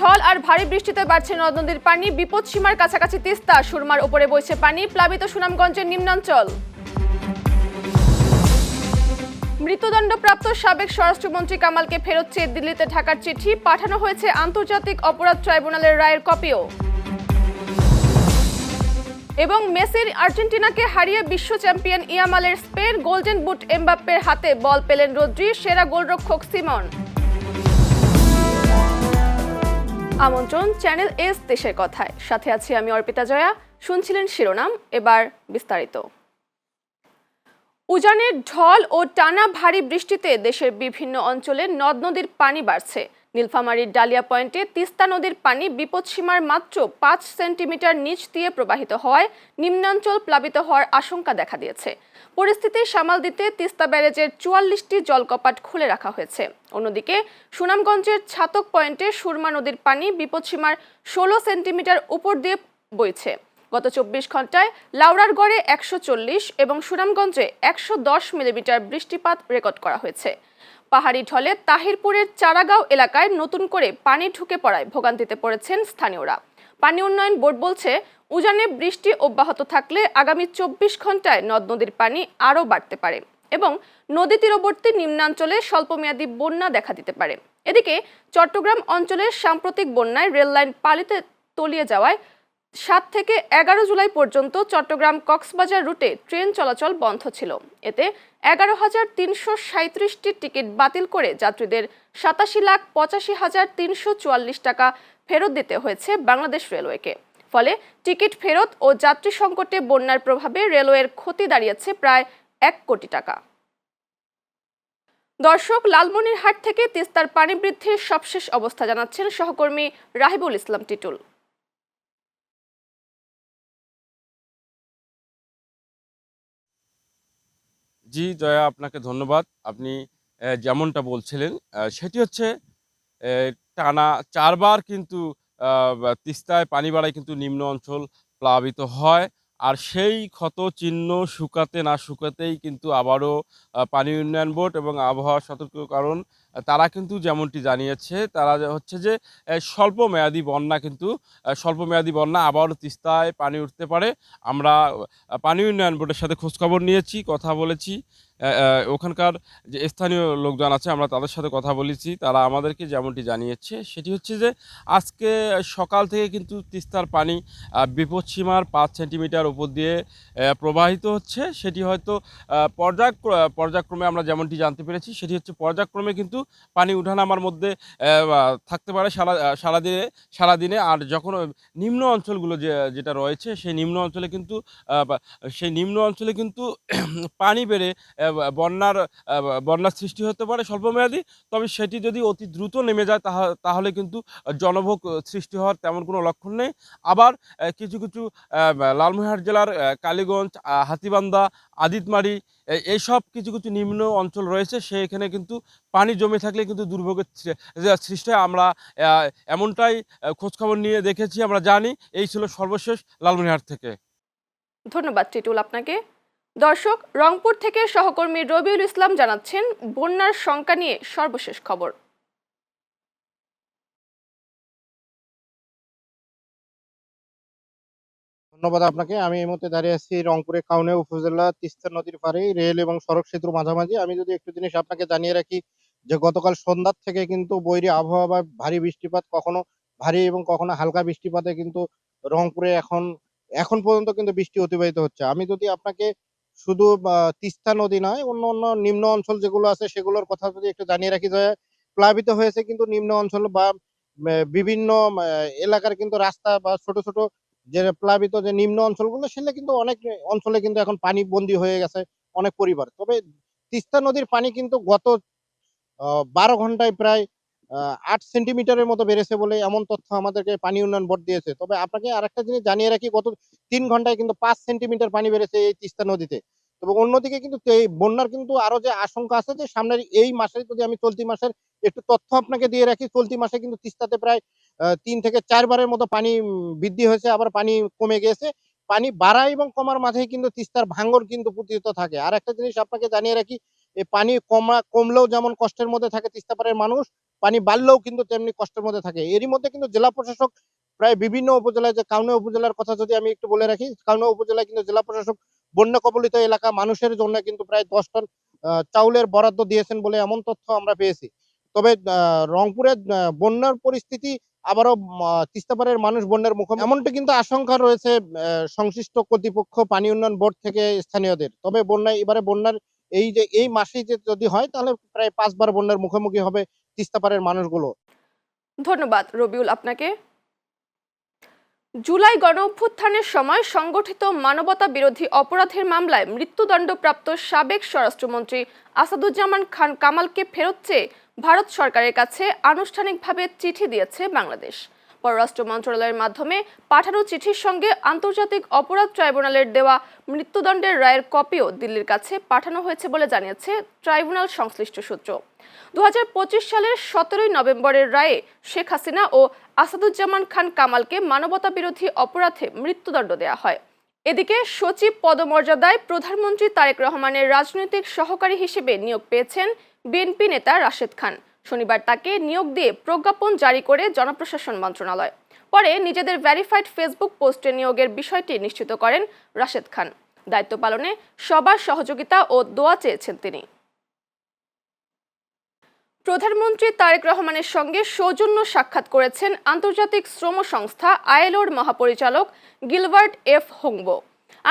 ঝড় আর ভারী বৃষ্টিতে বাড়ছে নদ নদীর পানি, বিপদসীমার কাছাকাছি তিস্তা, সুরমার উপরে বইছে পানি, প্লাবিত সুনামগঞ্জের নিম্নাঞ্চল। মৃত্যুদণ্ডপ্রাপ্ত সাবেক স্বরাষ্ট্রমন্ত্রী কামালকে ফেরত চেয়ে দিল্লিতে ঢাকার চিঠি পাঠানো হয়েছে, আন্তর্জাতিক অপরাধ ট্রাইব্যুনালের রায়ের কপিও। এবং মেসির আর্জেন্টিনাকে হারিয়ে বিশ্ব চ্যাম্পিয়ন ইয়ামালের স্পেন, গোল্ডেন বুট এমবাপ্পের হাতে বল পেলেন রদ্রি, সেরা গোলরক্ষক সিমন। আমন্ত্রণ চ্যানেল এস দেশের কথায়, সাথে আছি আমি অর্পিতা জয়া। শুনছিলেন শিরোনাম, এবার বিস্তারিত। উজানের ঢল ও টানা ভারী বৃষ্টিতে দেশের বিভিন্ন অঞ্চলে নদ নদীর পানি বাড়ছে। নীলফামারীর ডালিয়া পয়েন্টে তিস্তা নদীর পানি বিপদসীমার মাত্র 5 সেন্টিমিটার নিচ দিয়ে প্রবাহিত হওয়ায় নিম্নাঞ্চল প্লাবিত হওয়ার আশঙ্কা দেখা দিয়েছে। পরিস্থিতি সামাল দিতে তিস্তা ব্যারেজের 44টি জলকপাট খুলে রাখা হয়েছে। অন্যদিকে সুনামগঞ্জের ছাতক পয়েন্টে সুরমা নদীর পানি বিপদসীমার 16 সেন্টিমিটার উপর দিয়ে বইছে। গত 24 ঘন্টায় লাউড়ারগড়ে 140 এবং সুনামগঞ্জে 110 মিলিমিটার বৃষ্টিপাত রেকর্ড করা হয়েছে। পাহাড়ি ঢলে তাহিরপুরের চারাগাঁও এলাকায় নতুন করে পানি ঢুকে পড়ায় ভোগান্তিতে পড়েছেন স্থানীয়রা। পানি উন্নয়ন বোর্ড বলছে, উজানে বৃষ্টি অব্যাহত থাকলে আগামী 24 ঘন্টায় নদ নদীর পানি আরও বাড়তে পারে এবং নদী তীরবর্তী নিম্নাঞ্চলে স্বল্পমেয়াদী বন্যা দেখা দিতে পারে। এদিকে চট্টগ্রাম অঞ্চলের সাম্প্রতিক বন্যায় রেললাইন পানিতে তলিয়ে যাওয়ায় 7 থেকে 11 জুলাই পর্যন্ত চট্টগ্রাম কক্সবাজার রুটে ট্রেন চলাচল বন্ধ ছিল। এতে 11,337টি টিকিট বাতিল করে যাত্রীদের 87,85,344 টাকা ফেরত দিতে হয়েছে বাংলাদেশ রেলওয়েকে। ফলে টিকিট ফেরত ও যাত্রী সংকটে বন্যার প্রভাবে রেলওয়ের ক্ষতি দাঁড়িয়েছে প্রায় 1 কোটি টাকা। দর্শক, লালমনিরহাট থেকে তিস্তার পানি বৃদ্ধির সবশেষ অবস্থা জানাচ্ছেন সহকর্মী রাহিবুল ইসলাম টিটুল। জি জয়া, আপনাকে ধন্যবাদ। আপনি যেমনটা বলছিলেন সেটি হচ্ছে টানা 4 বার কিন্তু তিস্তায় পানি বাড়ায় কিন্তু নিম্ন অঞ্চল প্লাবিত হয়। আর সেই ক্ষত চিহ্ন শুকাতে না শুকাতেই কিন্তু আবারও পানি উন্নয়ন বোর্ড এবং আবহাওয়া সতর্কীকরণ তারা কিন্তু যেমনটি জানিয়েছে, তারা হচ্ছে যে স্বল্পমেয়াদী বন্যা আবারও তিস্তায় পানি উঠতে পারে। আমরা পানি উন্নয়ন বোর্ডের সাথে খোঁজখবর নিয়েছি, কথা বলেছি। ওখানকার যে স্থানীয় লোকজন আছে আমরা তাদের সাথে কথা বলেছি, তারা আমাদেরকে যেমনটি জানিয়েছে সেটি হচ্ছে যে আজকে সকাল থেকে কিন্তু তিস্তার পানি বিপদসীমার 5 সেন্টিমিটার উপর দিয়ে প্রবাহিত হচ্ছে। সেটি হয়তো পর্যায়ক্রমে আমরা যেমনটি জানতে পেরেছি, সেটি হচ্ছে পর্যায়ক্রমে কিন্তু পানি উঠানামার মধ্যে থাকতে পারে সারাদিনে। আর যখন নিম্ন অঞ্চলগুলো যেটা রয়েছে সেই নিম্ন অঞ্চলে কিন্তু পানি বেড়ে বন্যার সৃষ্টি হতে পারে স্বল্পমেয়াদী। তবে সেটি যদি অতি দ্রুত নেমে যায় তাহলে কিন্তু জনভোগ সৃষ্টি হওয়ার তেমন কোনো লক্ষণ নেই। আবার কিছু কিছু লালমনিরহাট জেলার কালীগঞ্জ, হাতীবান্ধা, আদিতমারি এইসব কিছু কিছু নিম্ন অঞ্চল রয়েছে, সেখানে কিন্তু পানি জমে থাকলে কিন্তু দুর্ভোগের সৃষ্টি হয়। আমরা এমনটাই খোঁজখবর নিয়ে দেখেছি, আমরা জানি। এই ছিল সর্বশেষ লালমনিরহাট থেকে। ধন্যবাদ টিটুল আপনাকে। দর্শক, রংপুর থেকে সহকর্মী রবিউল ইসলাম জানাচ্ছেন বন্যার শঙ্কা নিয়ে সর্বশেষ খবর। ধন্যবাদ আপনাকে। আমি এই মুহূর্তে দাঁড়িয়ে আছি রংপুরের কাউনিয়া উপজেলা তিস্তা নদীর পাড়ে, রেল এবং সড়ক সেতুর মাঝামাঝি। আমি যদি একটু জিনিস আপনাকে জানিয়ে রাখি যে গতকাল সন্ধ্যার থেকে কিন্তু বৈরী আবহাওয়া বা ভারী বৃষ্টিপাত, কখনো ভারী এবং কখনো হালকা বৃষ্টিপাতে কিন্তু রংপুরে এখন পর্যন্ত কিন্তু বৃষ্টি অতিবাহিত হচ্ছে। আমি যদি আপনাকে শুধু তিস্তা নদী নয়, অন্য অন্য নিম্ন অঞ্চল যেগুলো আছে সেগুলোর কথা যদি একটু জানিয়ে রাখি, যে প্লাবিত হয়েছে কিন্তু নিম্ন অঞ্চল বা বিভিন্ন এলাকার কিন্তু রাস্তা বা ছোট ছোট যে প্লাবিত যে নিম্ন অঞ্চলগুলো, সেগুলো কিন্তু অনেক অঞ্চলে কিন্তু এখন পানি বন্দী হয়ে গেছে অনেক পরিবার। তবে তিস্তা নদীর পানি কিন্তু গত 12 ঘন্টায় প্রায় 8 সেন্টিমিটারের মতো বেড়েছে বলে এমন তথ্য আমাদেরকে পানি উন্নয়ন বোর্ড দিয়েছে। তবে আপনাকে আরেকটা জিনিস জানিয়ে রাখি, গত 3 ঘন্টায় কিন্তু 5 সেন্টিমিটার পানি বেড়েছে এই তিস্তা নদীতে। তবে অন্যদিকে কিন্তু এই বন্যার কিন্তু আরো যে আশঙ্কা আছে, যে সামনের এই মাসে যদি আমি চলতি মাসের একটু তথ্য আপনাকে দিয়ে রাখি, চলতি মাসে কিন্তু তিস্তাতে প্রায় 3 থেকে 4 বারের মতো পানি বৃদ্ধি হয়েছে, আবার পানি কমে গেছে। পানি বাড়া এবং কমার মাঝেই কিন্তু তিস্তার ভাঙন কিন্তু প্রতিহত থাকে। আর একটা জিনিস আপনাকে জানিয়ে রাখি, এই পানি কমলেও যেমন কষ্টের মধ্যে থাকে তিস্তা পাড়ের মানুষ, পানি বাড়লেও কিন্তু তেমনি কষ্টের মধ্যে থাকে। এরই মধ্যে কিন্তু জেলা প্রশাসক প্রায় বিভিন্ন উপজেলায়, যে কাউনিয়া উপজেলার কথা যদি আমি একটু বলে রাখি, কাউনিয়া উপজেলায় কিন্তু জেলা প্রশাসক বন্যা কবলিত এলাকা মানুষের জন্য কিন্তু প্রায় 10 টন চাউলের বরাদ্দ দিয়েছেন বলে এমন তথ্য আমরা পেয়েছি। তবে রংপুরে বন্যার পরিস্থিতি আবারও তিস্তাপাড়ের মানুষ বন্যার মুখোমুখি, এমনটা কিন্তু আশঙ্কা রয়েছে সংশ্লিষ্ট কর্তৃপক্ষ, পানি উন্নয়ন বোর্ড থেকে স্থানীয়দের। তবে এবারে বন্যার এই মাসেই যদি হয় তাহলে প্রায় 5 বার বন্যার মুখোমুখি হবে তিস্তাপাড়ের মানুষগুলো। ধন্যবাদ রবিউল আপনাকে। জুলাই গণঅভ্যুত্থানের সময় সংগঠিত মানবতা বিরোধী অপরাধের মামলায় মৃত্যুদণ্ডপ্রাপ্ত সাবেক স্বরাষ্ট্রমন্ত্রী আসাদুজ্জামান খান কামালকে ফেরত চেয়ে ভারত সরকারের কাছে আনুষ্ঠানিকভাবে চিঠি দিয়েছে বাংলাদেশ। পররাষ্ট্র মন্ত্রণালয়ের মাধ্যমে পাঠানো চিঠির সঙ্গে আন্তর্জাতিক অপরাধ ট্রাইব্যুনালের দেওয়া মৃত্যুদণ্ডের রায়ের কপিও দিল্লির কাছে পাঠানো হয়েছে বলে জানিয়েছে ট্রাইব্যুনাল সংশ্লিষ্ট সূত্র। 2025 সালের 17 নভেম্বরের রায়ে শেখ হাসিনা ও আসাদুজ্জামান খান কামালকে মানবতা বিরোধী অপরাধে মৃত্যুদণ্ড দেওয়া হয়। এদিকে সচিব পদমর্যাদায় প্রধানমন্ত্রী তারেক রহমানের রাজনৈতিক সহকারী হিসেবে নিয়োগ পেয়েছেন বিএনপি নেতা রাশেদ খান। শনিবার তাকে নিয়োগ দিয়ে প্রজ্ঞাপন জারি করে জনপ্রশাসন মন্ত্রণালয়। পরে নিজেদের ভেরিফাইড ফেসবুক পোস্টে নিয়োগের বিষয়টি নিশ্চিত করেন রাশেদ খান। দায়িত্ব পালনে সবার সহযোগিতা ও দোয়া চেয়েছেন তিনি। প্রধানমন্ত্রী তারেক রহমানের সঙ্গে সৌজন্য সাক্ষাৎ করেছেন আন্তর্জাতিক শ্রম সংস্থা আইএলওর মহাপরিচালক গিলবার্ট এফ হোংবো।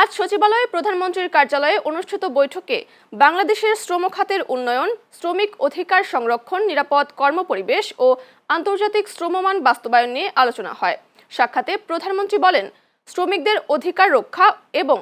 আজ সচিবালয়ে প্রধানমন্ত্রীর কার্যালয়ে অনুষ্ঠিত বৈঠকে বাংলাদেশের শ্রম খাতের উন্নয়ন, শ্রমিক অধিকার সংরক্ষণ, নিরাপদ কর্মপরিবেশ ও আন্তর্জাতিক শ্রমমান বাস্তবায়ন নিয়ে আলোচনা হয়। সাক্ষাতে প্রধানমন্ত্রী বলেন, শ্রমিকদের অধিকার রক্ষা এবং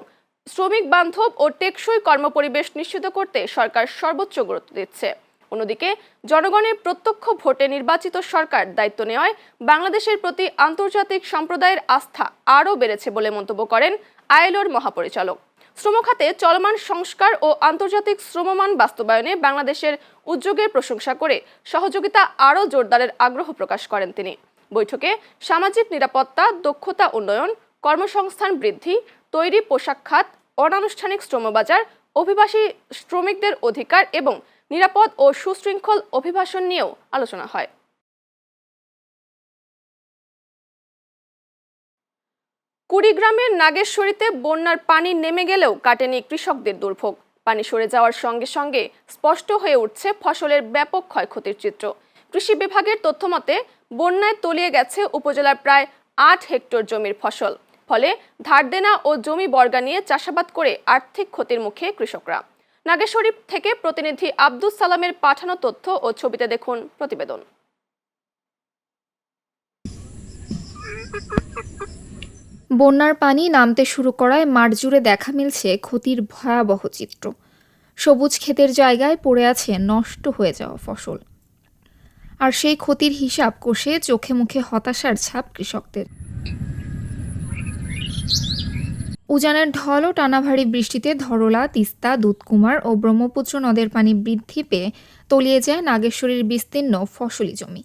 শ্রমিক বান্ধব ও টেকসই কর্মপরিবেশ নিশ্চিত করতে সরকার সর্বোচ্চ গুরুত্ব দিচ্ছে। অন্যদিকে জনগণের প্রত্যক্ষ ভোটে নির্বাচিত সরকার দায়িত্ব নেওয়ায় বাংলাদেশের প্রতি আন্তর্জাতিক সম্প্রদায়ের আস্থা আরও বেড়েছে বলে মন্তব্য করেন আইএলওর মহাপরিচালক। শ্রমখাতে চলমান সংস্কার ও আন্তর্জাতিক শ্রমমান বাস্তবায়নে বাংলাদেশের উদ্যোগের প্রশংসা করে সহযোগিতা আরও জোরদারের আগ্রহ প্রকাশ করেন তিনি। বৈঠকে সামাজিক নিরাপত্তা, দক্ষতা উন্নয়ন, কর্মসংস্থান বৃদ্ধি, তৈরি পোশাক খাত, অনানুষ্ঠানিক শ্রমবাজার, অভিবাসী শ্রমিকদের অধিকার এবং নিরাপদ ও সুশৃঙ্খল অভিবাসন নিয়েও আলোচনা হয়। কুড়িগ্রামের নাগেশ্বরীতে বন্যার পানি নেমে গেলেও কাটেনি কৃষকদের দুর্ভোগ। পানি সরে যাওয়ার সঙ্গে সঙ্গে স্পষ্ট হয়ে উঠছে ফসলের ব্যাপক ক্ষয়ক্ষতির চিত্র। কৃষি বিভাগের তথ্যমতে বন্যায় তলিয়ে গেছে উপজেলার প্রায় 8 হেক্টর জমির ফসল। ফলে ধার দেনা ও জমি বর্গা নিয়ে চাষাবাদ করে আর্থিক ক্ষতির মুখে কৃষকরা। নাগেশ্বরী থেকে প্রতিনিধি আব্দুস সালামের পাঠানো তথ্য ও ছবিতে দেখুন প্রতিবেদন। বন্যার পানি নামতে শুরু করায় মাঠ জুড়ে দেখা মিলছে ক্ষতির ভয়াবহ চিত্র। সবুজ ক্ষেতের জায়গায় পড়ে আছে নষ্ট হয়ে যাওয়া ফসল। আর সেই ক্ষতির হিসাব কষে চোখে মুখে হতাশার ছাপ কৃষকদের। উজানের ঢল ও টানাভারী বৃষ্টিতে ধরলা, তিস্তা, দুধকুমার ও ব্রহ্মপুত্র নদের পানি বৃদ্ধি পেয়ে তলিয়ে যায় নাগেশ্বরীর বিস্তীর্ণ ফসলি জমি।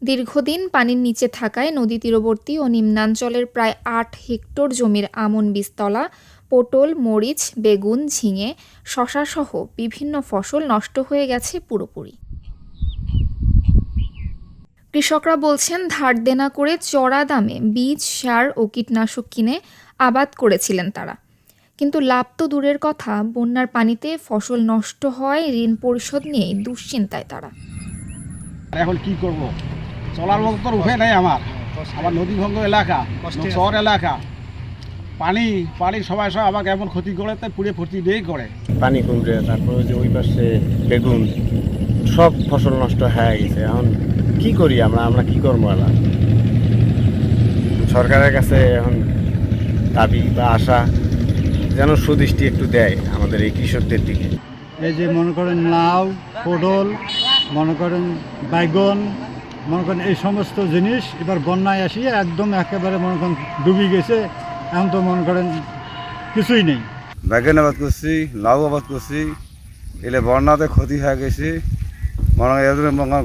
দীর্ঘদিন পানির নিচে থাকায় নদী তীরবর্তী ও নিম্নাঞ্চলের প্রায় 8 হেক্টর জমির আমন বীজতলা, পটল, মরিচ, বেগুন, ঝিঙে, শশাসহ বিভিন্ন ফসল নষ্ট হয়ে গেছে পুরোপুরি। কৃষকরা বলছেন, ধার দেনা করে চড়া দামে বীজ, সার ও কীটনাশক কিনে আবাদ করেছিলেন তারা, কিন্তু লাভ তো দূরের কথা, বন্যার পানিতে ফসল নষ্ট হয় ঋণ পরিশোধ নিয়ে দুশ্চিন্তায় তারা। এখন কি করব, চলার মতো তো উঠে নেই। আমার নদীভঙ্গ এলাকা, শহর এলাকা, পানি সবাই আমাকে এমন ক্ষতি করে, তাই পুড়ে ফুটি দিয়েই করে। পানি কমবে, তারপরে যে ওই পাশে বেগুন, সব ফসল নষ্ট হয়ে গেছে। এখন কি করি আমরা কি করবো? সরকারের কাছে এখন দাবি বা আশা যেন সুদৃষ্টি একটু দেয় আমাদের এই কৃষকদের দিকে। এই যে মনে করেন লাউ, পটল, মনে করেন বাইগন, মনে করেন এই সমস্ত জিনিস এবার বন্যায় আসিয়ে একদম একেবারে মনে করেন ডুবে গেছে। এখন তো মনে করেন কিছুই নেই। বাইগন আবাদ করছি, লাউ আবাদ করছি, এলে বন্যাতে ক্ষতি হয়ে গেছে। মনে হয়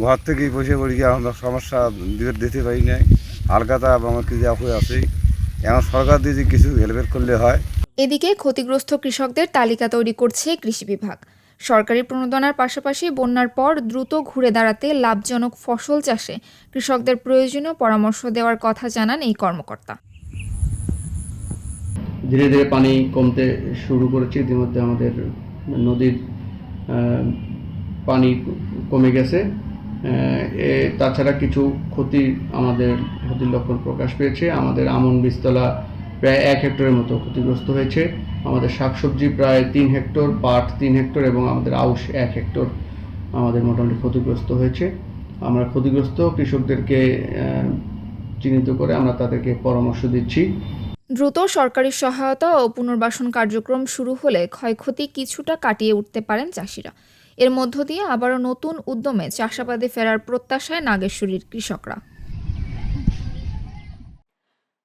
ঘর থেকেই বসে পড়ি, আমরা সমস্যা দিতে পারি নাই। হালকাতা আমার কিছু হয়ে আছে, এখন সরকার দিয়ে যে কিছু হেলমেট করলে হয়। এদিকে ক্ষতিগ্রস্ত কৃষকদের তালিকা তৈরি করছে কৃষি বিভাগ। সরকারি প্রণোদনার পাশাপাশি বন্যার পর দ্রুত ঘুরে দাঁড়াতে লাভজনক ফসল চাষে কৃষকদের প্রয়োজনীয় পরামর্শ দেওয়ার কথা জানান এই কর্মকর্তা। ধীরে ধীরে পানি কমতে শুরু করেছে। ইতিমধ্যে আমাদের নদীর পানি কমে গেছে। তাছাড়া কিছু ক্ষতির লক্ষণ প্রকাশ পেয়েছে। আমাদের আমন বীজতলা প্রায় 1 হেক্টরের মতো ক্ষতিগ্রস্ত হয়েছে। আমাদের শাকসবজি প্রায় 3 হেক্টর, পাট 3 হেক্টর এবং আমাদের আউশ 1 হেক্টর আমাদের মোটামুটি ক্ষতিগ্রস্ত হয়েছে। আমরা ক্ষতিগ্রস্ত কৃষকদেরকে চিহ্নিত করে আমরা তাদেরকে পরামর্শ দিচ্ছি। দ্রুত সরকারি সহায়তা ও পুনর্বাসন কার্যক্রম শুরু হলে ক্ষয়ক্ষতি কিছুটা কাটিয়ে উঠতে পারেন চাষিরা। এর মধ্য দিয়ে আবারও নতুন উদ্যমে চাষাবাদে ফেরার প্রত্যাশায় নাগেশ্বরীর কৃষকরা।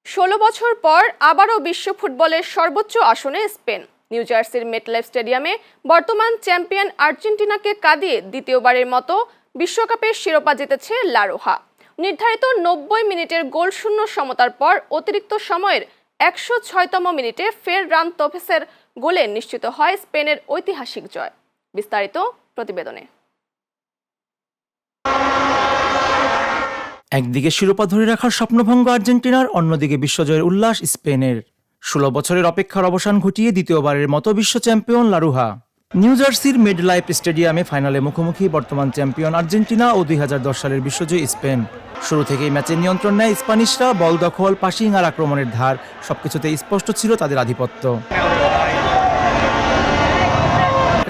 16 বছর পর আবারও বিশ্ব ফুটবলের সর্বোচ্চ আসনে স্পেন। নিউ জার্সির মেটলাইফ স্টেডিয়ামে বর্তমান চ্যাম্পিয়ন আর্জেন্টিনাকে কাঁদিয়ে দ্বিতীয়বারের মতো বিশ্বকাপের শিরোপা জিতেছে লা রোজা। নির্ধারিত 90 মিনিটের গোলশূন্য সমতার পর অতিরিক্ত সময়ের 106তম মিনিটে ফেররান তোরেসের গোলে নিশ্চিত হয় স্পেনের ঐতিহাসিক জয়। বিস্তারিত প্রতিবেদনে। একদিকে শিরোপা ধরে রাখার স্বপ্নভঙ্গ আর্জেন্টিনার, অন্যদিকে বিশ্বজয়ের উল্লাস স্পেনের। 16 বছরের অপেক্ষার অবসান ঘটিয়ে দ্বিতীয়বারের মতো বিশ্ব চ্যাম্পিয়ন লা রোজা। নিউ জার্সির মেডলাইফ স্টেডিয়ামে ফাইনালে মুখোমুখি বর্তমান চ্যাম্পিয়ন আর্জেন্টিনা ও 2010 সালের বিশ্বজয়ী স্পেন। শুরু থেকেই ম্যাচের নিয়ন্ত্রণ নেয় স্প্যানিশরা। বল দখল, পাসিং আর আক্রমণের ধার সবকিছুতেই স্পষ্ট ছিল তাদের আধিপত্য।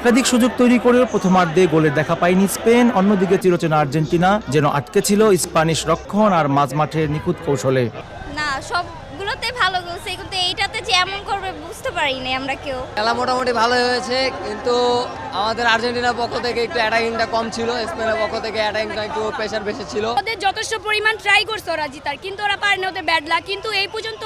একাধিক সুযোগ তৈরি করেও প্রথমার্ধে গোলের দেখা পায়নি স্পেন। অন্যদিকে চিরচেনা আর্জেন্টিনা যেন আটকে ছিল স্প্যানিশ রক্ষণ আর মাঝমাঠের নিখুঁত কৌশলে। না, সবগুলোতে ভালো করছে, কিন্তু এইটাতে যে এমন করবে বুঝতে পারিনি আমরা কেউ। খেলা মোটামুটি ভালোই হয়েছে, কিন্তু আমাদের আর্জেন্টিনার পক্ষ থেকে একটু অ্যাটাকিংটা কম ছিল, স্পেনের পক্ষ থেকে অ্যাটাকিংটা একটু প্রেশার বেশি ছিল। ওদের যথেষ্ট পরিমাণ ট্রাই করছে ওরা জিতার, কিন্তু ওরা পারেনি, ওদের ব্যাড লাক। কিন্তু এই পর্যন্ত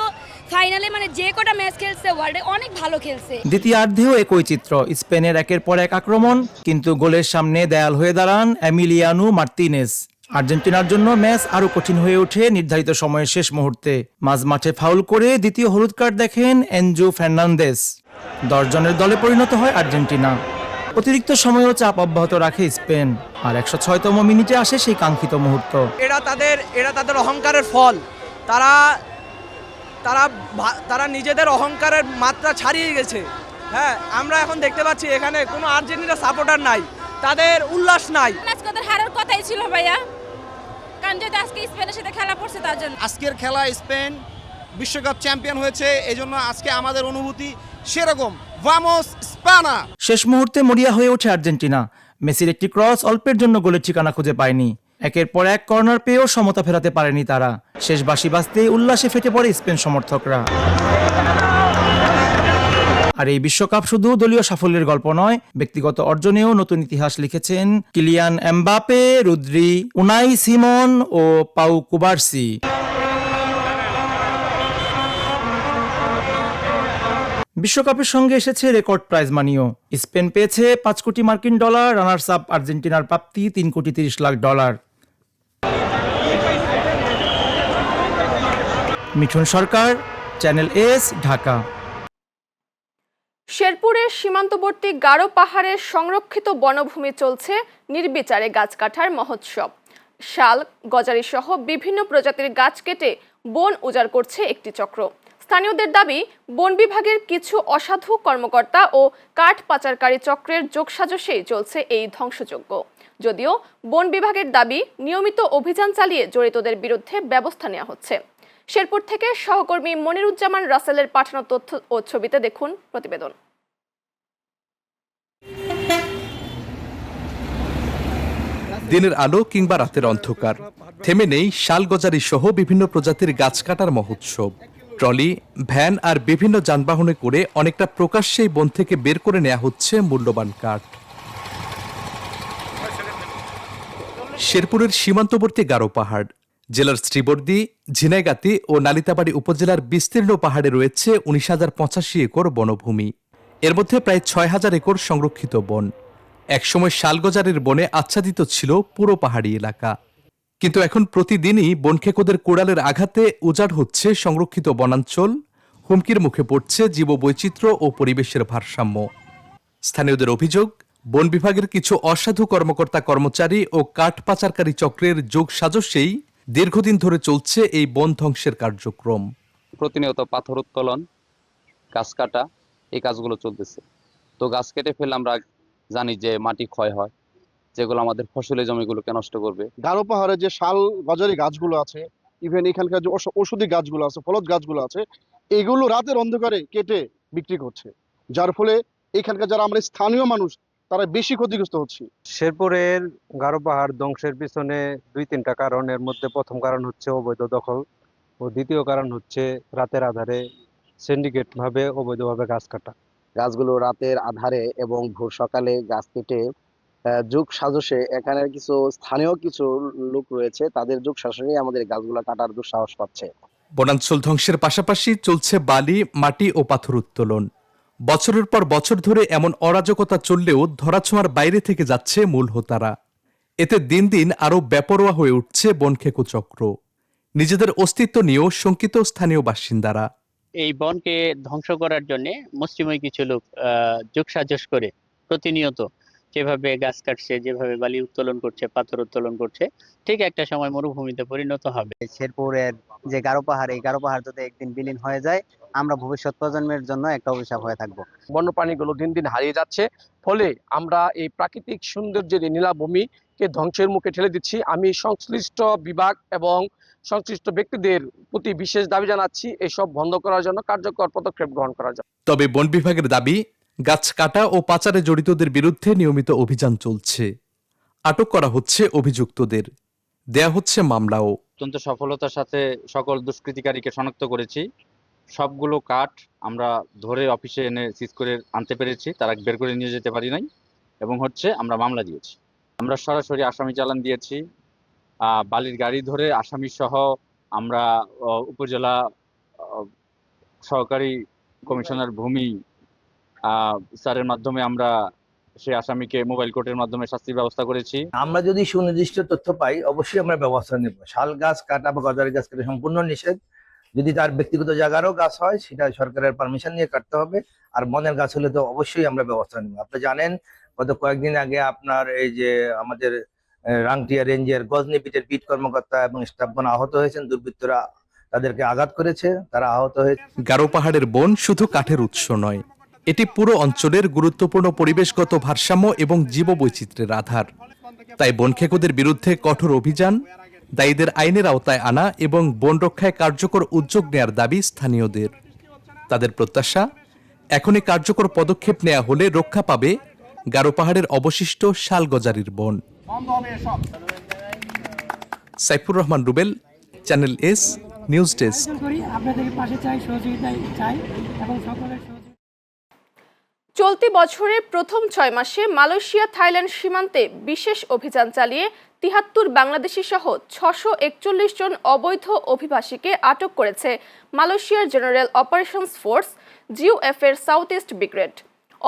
ফাইনালে যে কটা ম্যাচ খেলছে ওয়ার্ল্ডে অনেক ভালো খেলছে। দ্বিতীয়ার্ধেও একই চিত্র, স্পেনের একের পর এক আক্রমণ, কিন্তু গোলের সামনে দেয়াল হয়ে দাঁড়ান এমিলিয়ানো মার্তিনেজ। আর্জেন্টিনার জন্য ম্যাচ আরো কঠিন হয়ে ওঠে নির্ধারিত সময়ের শেষ মুহূর্তে। মাঝমাঠে ফাউল করে দ্বিতীয় হলুদ কার্ড দেখেন এনজো ফার্নান্দেজ। 10 জনের দলে পরিণত হয় আর্জেন্টিনা। অতিরিক্ত সময়ও চাপ অব্যাহত রাখে স্পেন, আর 106তম মিনিটে আসে সেই কাঙ্ক্ষিত মুহূর্ত। এরা তাদের অহংকারের ফল। তারা নিজেদের অহংকারের মাত্রা ছাড়িয়ে গেছে। হ্যাঁ, আমরা এখন দেখতে পাচ্ছি এখানে কোনো আর্জেন্টিনা সাপোর্টার নাই, তাদের উল্লাস নাই। আজকে ওদের হারার কথাই ছিল ভাইয়া, কারণ যদি আজকে স্পেনের সাথে খেলা পড়ছে তার জন্য। আজকের খেলা স্পেন বিশ্বকাপ চ্যাম্পিয়ন হয়েছে, এজন্য আজকে আমাদের অনুভূতি সেরকম। ভামোস স্পানা। শেষ মুহূর্তে মরিয়া হয়ে ওঠে আর্জেন্টিনা। মেসির একটি ক্রস অল্পের জন্য গোলের ঠিকানা খুঁজে পায়নি। একের পর এক কর্নার পেয়েও সমতা ফেরাতে পারেনি তারা। শেষ বাঁশি বাজতেই উল্লাসে ফেটে পড়ে স্পেন সমর্থকরা। আর এই বিশ্বকাপ শুধু দলীয় সাফল্যের গল্প নয়, ব্যক্তিগত অর্জনেও নতুন ইতিহাস লিখেছেন Kylian Mbappe, Rodri, Unai Simon ও পাউ কুবার্সি। বিশ্বকাপের সঙ্গে এসেছে রেকর্ড প্রাইজ মানিও। স্পেন পেয়েছে $5 কোটি, রানার্স আপ আর্জেন্টিনার প্রাপ্তি $3 কোটি 30 লাখ। মিঠুন সরকার, চ্যানেল এস, ঢাকা। শেরপুরের সীমান্তবর্তী গারো পাহাড়ের সংরক্ষিত বনভূমি চলছে নির্বিচারে গাছ কাটার মহোৎসব। শাল, গজারি সহ বিভিন্ন প্রজাতির গাছ কেটে বন উজাড় করছে একটি চক্র। স্থানীয়দের দাবি, বন বিভাগের কিছু অসাধু কর্মকর্তা ও কাঠ পাচারকারী চক্রের যোগসাজশেই চলছে এই ধ্বংসযজ্ঞ। যদিও বন বিভাগের দাবি, নিয়মিত অভিযান চালিয়ে জড়িতদের বিরুদ্ধে ব্যবস্থা নেওয়া হচ্ছে। শেরপুর থেকে সহকর্মী মনিরুজ্জামান রাসেলের পাঠানো তথ্য ও ছবিতে দেখুন প্রতিবেদন। দিনের আলো কিংবা রাতের অন্ধকার, থেমে নেই শালগজারি সহ বিভিন্ন প্রজাতির গাছ কাটার মহোৎসব। ট্রলি, ভ্যান আর বিভিন্ন যানবাহনে করে অনেকটা প্রকাশ্যেই বন থেকে বের করে নেওয়া হচ্ছে মূল্যবান কাঠ। শেরপুরের সীমান্তবর্তী গারো পাহাড়, জেলার শ্রীবর্দী, ঝিনাইগাতি ও নালিতাবাড়ি উপজেলার বিস্তীর্ণ পাহাড়ে রয়েছে 19,085 একর বনভূমি। এর মধ্যে প্রায় 6,000 একর সংরক্ষিত বন। একসময় শালগজারের বনে আচ্ছাদিত ছিল পুরো পাহাড়ি এলাকা, কিন্তু এখন প্রতিদিনই বনখেকোদের কোড়ালের আঘাতে উজাড় হচ্ছে সংরক্ষিত বনাঞ্চল। হুমকির মুখে পড়ছে জীববৈচিত্র্য ও পরিবেশের ভারসাম্য। স্থানীয়দের অভিযোগ, বন বিভাগের কিছু অসাধু কর্মকর্তা কর্মচারী ও কাঠ পাচারকারী চক্রের যোগ সাজস্যেই দীর্ঘদিন ধরে চলছে এই বন ধ্বংসের কার্যক্রম। প্রতিনিয়ত পাথর উত্তোলন, গাছ কাটা, এই কাজগুলো চলতেছে। তো গাছ কেটে ফেললে আমরা জানি যে মাটি ক্ষয় হয়, যেগুলো আমাদের ফসলের জমিগুলোকে নষ্ট করবে। গারো পাহাড়ে যে শাল গজারি গাছগুলো আছে, ইভেন এখানকার যে ঔষধি গাছগুলো আছে, ফলজ গাছগুলো আছে, এগুলো রাতের অন্ধকারে কেটে বিক্রি করছে, যার ফলে এখানকার যারা আমরা স্থানীয় মানুষ তারা বেশি ক্ষতিগ্রস্ত হচ্ছে। শেরপুরের গারো পাহাড় ধ্বংসের পিছনে 2-3টা কারণের মধ্যে প্রথম কারণ হচ্ছে অবৈধ দখল ও দ্বিতীয় কারণ হচ্ছে রাতের আধারে সিন্ডিকেট ভাবে অবৈধভাবে গাছ কাটা। গাছগুলো রাতের আধারে এবং ভোর সকালে গাছ কেটে যুগ সাজসে এখানের কিছু স্থানীয় কিছু লোক রয়েছে, তাদের যুগ শাসনে আমাদের গাছগুলো কাটার দুঃসাহস পাচ্ছে। বনাঞ্চল ধ্বংসের পাশাপাশি চলছে বালি, মাটি ও পাথর উত্তোলন। বছরের পর বছর ধরে এমন অরাজকতা চললেও ধরাছোঁয়ার বাইরে থেকে যাচ্ছে মূল হোতারা। এতে দিন দিন আরও বেপরোয়া হয়ে উঠছে বনখেকো চক্র। নিজেদের অস্তিত্ব নিয়েও শঙ্কিত স্থানীয় বাসিন্দারা। এই বনকে ধ্বংস করার জন্য মুষ্টিমেয় কিছু লোক যোগসাজশ করে প্রতিনিয়ত যেভাবে গাছ কাটছে, যেভাবে বালি উত্তোলন করছে, পাথর উত্তোলন করছে, ঠিক একটা সময় মরুভূমিতে পরিণত হবে। শেরপুরের যে গারো পাহাড়, এই গারো পাহাড় যদি একদিন বিলীন হয়ে যায়, আমরা ভবিষ্যৎ প্রজন্মের জন্য একটা অভিশাপ হয়ে থাকবো। বন্যপ্রাণীগুলো দিন দিন হারিয়ে যাচ্ছে, ফলে আমরা এই প্রাকৃতিক সৌন্দর্যের নীলাভূমিকে ধ্বংসের মুখে ঠেলে দিচ্ছি। আমি সংশ্লিষ্ট বিভাগ এবং সংশ্লিষ্ট ব্যক্তিদের প্রতি বিশেষ দাবি জানাচ্ছি এসব বন্ধ করার জন্য কার্যকর পদক্ষেপ গ্রহণ করার জন্য। তবে বন বিভাগের দাবি, গাছ কাটা ও পাচারে জড়িতদের বিরুদ্ধে নিয়মিত অভিযান চলছে। আটক করা হচ্ছে অভিযুক্তদের, দেয়া হচ্ছে মামলাও। অত্যন্ত সফলতার সাথে সকল দুষ্কৃতিকারীকে শনাক্ত করেছি। সবগুলো কাঠ আমরা ধরে অফিসে এনে সিজ করে আনতে পেরেছি, তারা বের করে নিয়ে যেতে পারি নাই, এবং আমরা মামলা দিয়েছি। আমরা সরাসরি আসামি চালান দিয়েছি। বালির গাড়ি ধরে আসামি সহ আমরা উপজেলা সহকারী কমিশনার ভূমি স্যারের মাধ্যমে আমরা সেই আসামিকে মোবাইল কোর্টের মাধ্যমে শাস্তির ব্যবস্থা করেছি। আমরা যদি সুনির্দিষ্ট তথ্য পাই অবশ্যই আমরা ব্যবস্থা নেব। শাল গাছ কাটা বা গজারি গাছ কাটা সম্পূর্ণ নিষেধ। যদি তার ব্যক্তিগত জায়গারও গাছ হয় সেটা সরকারের পারমিশন নিয়ে কাটতে হবে, আর বনের গাছ হলে তো অবশ্যই আমরা ব্যবস্থা নেব। আপনি জানেন গত কয়েকদিন আগে আপনার এই যে আমাদের রাংটিয়া রেঞ্জের গজনি বিটের বিট কর্মকর্তা এবং স্টাফগণ আহত হয়েছেন, দুর্বৃত্তরা তাদেরকে আঘাত করেছে, তারা আহত হয়েছে। গারো পাহাড়ের বন শুধু কাঠের উৎস নয়, এটি পুরো অঞ্চলের গুরুত্বপূর্ণ পরিবেশগত ভারসাম্য এবং জীববৈচিত্র্যের আধার। তাই বনখেকোদের বিরুদ্ধে কঠোর অভিযান, দায়ীদের আইনের আওতায় আনা এবং বন রক্ষায় কার্যকর উদ্যোগ নেয়ার দাবি স্থানীয়দের। তাদের প্রত্যাশা, এখনই কার্যকর পদক্ষেপ নেওয়া হলে রক্ষা পাবে গারো পাহাড়ের অবশিষ্ট শালগজারির বন। Saifur Rahman Rubel, channel S, news desk. চলতি বছরের প্রথম 6 মাসে মালয়েশিয়া থাইল্যান্ড সীমান্তে বিশেষ অভিযান চালিয়ে ৭৩ বাংলাদেশি সহ ৬৪১ জন অবৈধ অভিবাসীকে আটক করেছে মালয়েশিয়ার জেনারেল অপারেশনস ফোর্স জিওএফ এর সাউথ ইস্ট ব্রিগেড।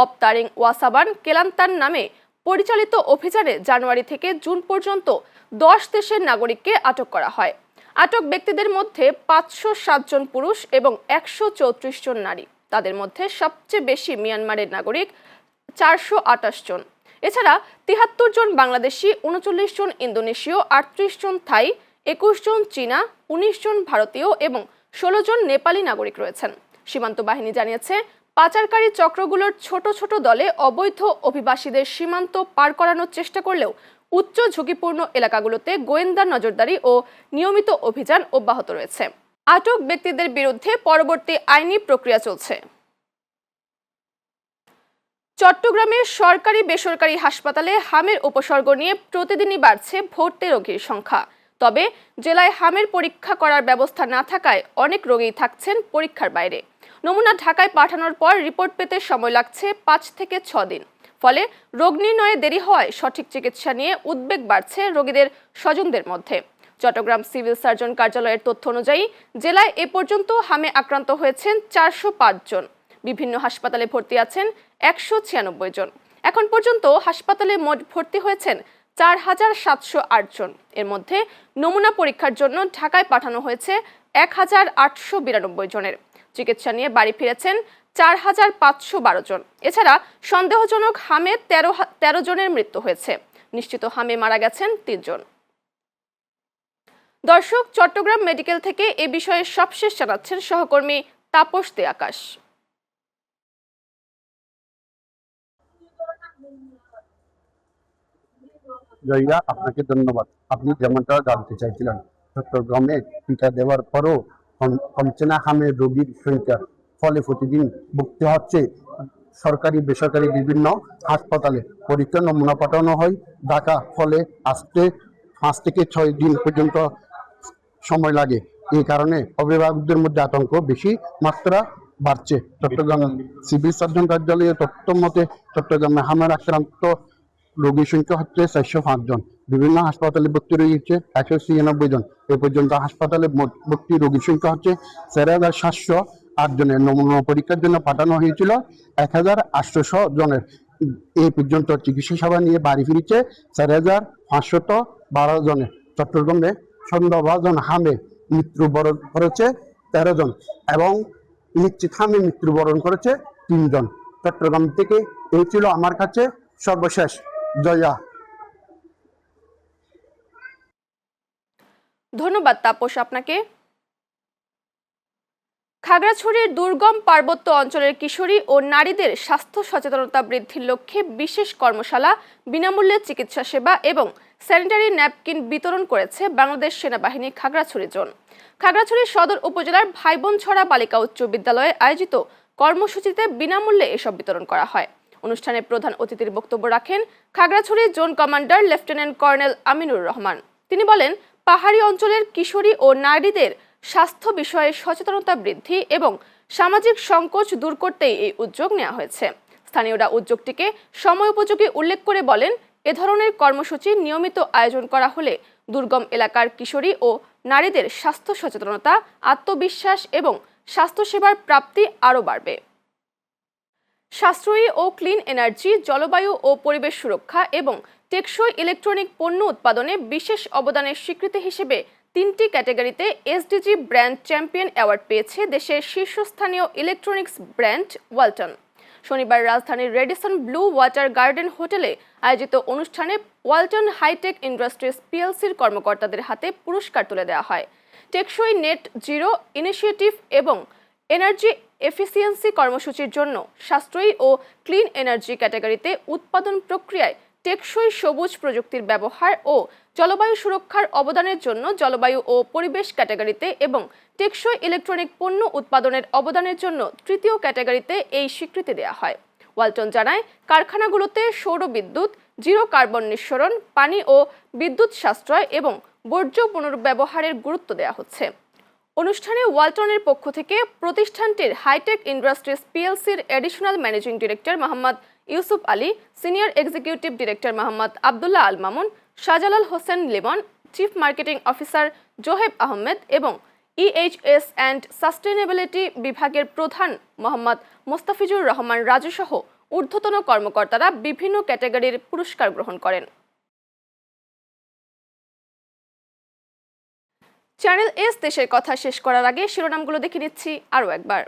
অপতারিং ওয়াসাবান কেলান্তান নামে পরিচালিত অভিযানে জানুয়ারি থেকে জুন পর্যন্ত 10 দেশের নাগরিককে আটক করা হয়। আটক ব্যক্তিদের মধ্যে ৫০৭ জন পুরুষ এবং ১৩৪ জন নারী। তাদের মধ্যে সবচেয়ে বেশি মিয়ানমারের নাগরিক ৪২৮ জন। এছাড়া ৭৩ জন বাংলাদেশি, ৩৯ জন ইন্দোনেশীয়, ৩৮ জন থাই, ২১ জন চীনা, ১৯ জন ভারতীয় এবং ১৬ জন নেপালি নাগরিক রয়েছেন। সীমান্ত বাহিনী জানিয়েছে, পাচারকারী চক্রগুলোর ছোট ছোট দলে অবৈধ অভিবাসীদের সীমান্ত পার করানোর চেষ্টা করলেও উচ্চ ঝুঁকিপূর্ণ এলাকাগুলোতে গোয়েন্দা নজরদারি ও নিয়মিত অভিযান অব্যাহত রয়েছে। আটক ব্যক্তিদের বিরুদ্ধে পরবর্তী আইনি প্রক্রিয়া চলছে। চট্টগ্রামের সরকারি বেসরকারি হাসপাতালে হামের উপসর্গ নিয়ে প্রতিদিনই বাড়ছে ভর্তি রোগীর সংখ্যা। তবে জেলায় হামের পরীক্ষা করার ব্যবস্থা না থাকায় অনেক রোগী থাকছেন পরীক্ষার বাইরে। নমুনা ঢাকায় পাঠানোর পর রিপোর্ট পেতে সময় লাগছে ৫ থেকে ৬ দিন। ফলে রোগ নির্ণয়ে দেরি হওয়ায় সঠিক চিকিৎসা নিয়ে উদ্বেগ বাড়ছে রোগীদের স্বজনদের মধ্যে। চট্টগ্রাম সিভিল সার্জন কার্যালয়ের তথ্য অনুযায়ী জেলায় এ পর্যন্ত হামে আক্রান্ত হয়েছেন ৪০৫ জন। বিভিন্ন হাসপাতালে ভর্তি আছেন ১৯৬ জন। এখন পর্যন্ত হাসপাতালে মোট ভর্তি হয়েছেন ৪৭০৮ জন। এর মধ্যে নমুনা পরীক্ষার জন্য ঢাকায় পাঠানো হয়েছে ১৮৯২ জনের। চিকিৎসা নিয়ে বাড়ি ফিরেছেন 4,512 জন। এছাড়া সন্দেহজনক হামে 13 জনের মৃত্যু হয়েছে। নিশ্চিত হামে মারা গেছেন 3 জন। দর্শক, চট্টগ্রাম মেডিকেল থেকে এ বিষয়ে সবশেষ জানাচ্ছেন সহকর্মী তাপস দে আকাশ। জয়া, আপনাকে ধন্যবাদ। আপনি যেমনটা জানতে চাইছিলেন, চট্টগ্রামে টিকা দেওয়ার পরও কমছে না হামের রোগীর সংখ্যা। ফলে প্রতিদিন ভুগতে হচ্ছে সরকারি বেসরকারি বিভিন্ন হাসপাতালে। পরীক্ষা নমুনা পাঠানো হয় ঢাকা, ফলে আসতে 5 থেকে 6 দিন পর্যন্ত সময় লাগে। এই কারণে অভিভাবকদের মধ্যে আতঙ্ক বেশি মাত্রা বাড়ছে। চট্টগ্রাম সিভিল সার্জন কার্যালয়ের তথ্য মতে চট্টগ্রামে হামের আক্রান্ত রোগীর সংখ্যা হচ্ছে 405 জন। বিভিন্ন হাসপাতালে ভর্তি রয়েছে 196 জন। এ পর্যন্ত হাসপাতালে ভর্তি রোগীর সংখ্যা হচ্ছে 4,708 জনের। নমুনা পরীক্ষার জন্য পাঠানো হয়েছিল 1,800 জনের। এই পর্যন্ত চিকিৎসা সেবা নিয়ে বাড়ি ফিরেছে 4,512 জনের। চট্টগ্রামে সন্দেহভাজন হামে মৃত্যুবরণ করেছে 13 জন এবং নিশ্চিত হামে মৃত্যুবরণ করেছে 3 জন। চট্টগ্রাম থেকে এই ছিল আমার কাছে সর্বশেষ। জয়া। ধন্যবাদ তাপস আপনাকে। খাগড়াছড়ির দুর্গম পার্বত্য অঞ্চলের কিশোরী ও নারীদের স্বাস্থ্য সচেতনতা বৃদ্ধির লক্ষ্যে বিশেষ কর্মশালা, বিনামূল্যে চিকিৎসা সেবা এবং স্যানিটারি ন্যাপকিন বিতরণ করেছে বাংলাদেশ সেনাবাহিনী খাগড়াছড়ি জোন। খাগড়াছড়ি সদর উপজেলার ভাইবোনছড়া বালিকা উচ্চ বিদ্যালয়ে আয়োজিত কর্মসূচিতে বিনামূল্যে এসব বিতরণ করা হয়। অনুষ্ঠানে প্রধান অতিথির বক্তব্য রাখেন Khagrachhari zone commander lieutenant colonel Aminur Rahman. তিনি বলেন, পাহাড়ি অঞ্চলের কিশোরী ও নারীদের স্বাস্থ্য বিষয়ে সচেতনতা বৃদ্ধি এবং সামাজিক সংকোচ দূর করতেই এই উদ্যোগ নেওয়া হয়েছে। স্থানীয়রা উদ্যোগটিকে সময়োপযোগী উল্লেখ করে বলেন, এ ধরনের কর্মসূচি নিয়মিত আয়োজন করা হলে দুর্গম এলাকার কিশোরী ও নারীদের স্বাস্থ্য সচেতনতা, আত্মবিশ্বাস এবং স্বাস্থ্যসেবার প্রাপ্তি আরও বাড়বে। সাশ্রয়ী ও ক্লিন এনার্জি, জলবায়ু ও পরিবেশ সুরক্ষা এবং টেকসই ইলেকট্রনিক পণ্য উৎপাদনে বিশেষ অবদানের স্বীকৃতি হিসেবে 3টি ক্যাটাগরিতে এসডিজি ব্র্যান্ড চ্যাম্পিয়ন অ্যাওয়ার্ড পেয়েছে দেশের শীর্ষস্থানীয় ইলেকট্রনিক্স ব্র্যান্ড ওয়ালটন। শনিবার রাজধানীর রেডিসন ব্লু ওয়াটার গার্ডেন হোটেলে আয়োজিত অনুষ্ঠানে ওয়ালটন হাইটেক ইন্ডাস্ট্রিজ পিএলসির কর্মকর্তাদের হাতে পুরস্কার তুলে দেওয়া হয়। টেকসই নেট জিরো ইনিশিয়েটিভ এবং এনার্জি এফিসিয়েন্সি কর্মসূচির জন্য সাশ্রয়ী ও ক্লিন এনার্জি ক্যাটাগরিতে উৎপাদন প্রক্রিয়ায় টেকসই সবুজ প্রযুক্তির ব্যবহার ও জলবায়ু সুরক্ষার অবদানের জন্য জলবায়ু ও পরিবেশ ক্যাটাগরিতে এবং টেকসই ইলেকট্রনিক পণ্য উৎপাদনের অবদানের জন্য 3য় ক্যাটাগরিতে এই স্বীকৃতি দেওয়া হয়। ওয়ালটন জানায়, কারখানাগুলোতে সৌর বিদ্যুৎ, জিরো কার্বন নিঃসরণ, পানি ও বিদ্যুৎ সাশ্রয় এবং বর্জ্য পুনর্ব্যবহারের গুরুত্ব দেওয়া হচ্ছে। অনুষ্ঠানে ওয়ালটনের পক্ষ থেকে প্রতিষ্ঠানটির হাইটেক ইন্ডাস্ট্রিজ পিএলসির additional managing director Mohammad Yusuf Ali, senior executive director Mohammad Abdullah Al Mamun, Shahjalal Hossain Limon, chief marketing officer Zoheb Ahmed এবং ইএইচএস অ্যান্ড সাস্টেনেবিলিটি বিভাগের প্রধান মোহাম্মদ মোস্তাফিজুর রহমান রাজু সহ ঊর্ধ্বতন কর্মকর্তারা বিভিন্ন ক্যাটাগরির পুরস্কার গ্রহণ করেন। চ্যানেল এস দেশের কথা শেষ করার আগে শিরোনামগুলো দেখে নিচ্ছি আরও একবার।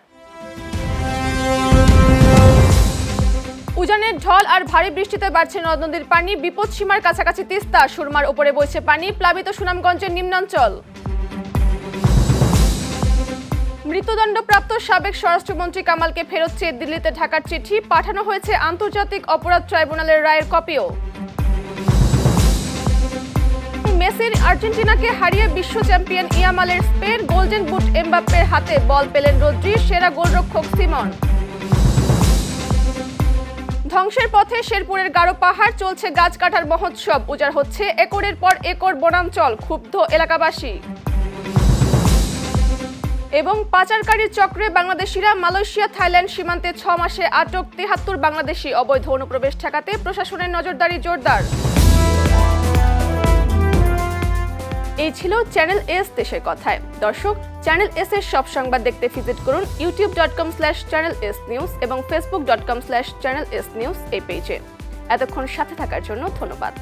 উজানের ঢল আর ভারী বৃষ্টিতে বাড়ছে নদ নদীর পানি, বিপদসীমার কাছাকাছি তিস্তা, সুরমার উপরে বইছে পানি, প্লাবিত সুনামগঞ্জের নিম্নাঞ্চল। মৃত্যুদণ্ডপ্রাপ্ত সাবেক স্বরাষ্ট্রমন্ত্রী কামালকে ফেরত চেয়ে দিল্লিতে ঢাকার চিঠি পাঠানো হয়েছে, আন্তর্জাতিক অপরাধ ট্রাইব্যুনালের রায়ের কপিও। মেসির আর্জেন্টিনাকে হারিয়ে বিশ্ব চ্যাম্পিয়ন ইয়ামালের স্পেন, গোল্ডেন বুট এমবাপ্পের হাতে, বল পেলেন রদ্রি, সেরা গোলরক্ষক সিমন। ধ্বংসের পথে শেরপুরের গারো পাহাড়, চলছে গাছ কাটার মহোৎসব, উজাড় হচ্ছে একরের পর একর বনাঞ্চল, ক্ষুব্ধ এলাকাবাসী। এবং পাচারকারীর চক্রে বাংলাদেশিরা, মালয়েশিয়া থাইল্যান্ড সীমান্তে 6 মাসে আটক 73 বাংলাদেশি, অবৈধ অনুপ্রবেশ ঠেকাতে প্রশাসনের নজরদারি জোরদার। এই ছিল চ্যানেল এস দেশের কথায়। দর্শক, চ্যানেল এস এর সব সংবাদ দেখতে ভিজিট করুন youtube.com/channelsnews এবং facebook.com/channelsnews এই পেজে। এতক্ষণ সাথে থাকার জন্য ধন্যবাদ।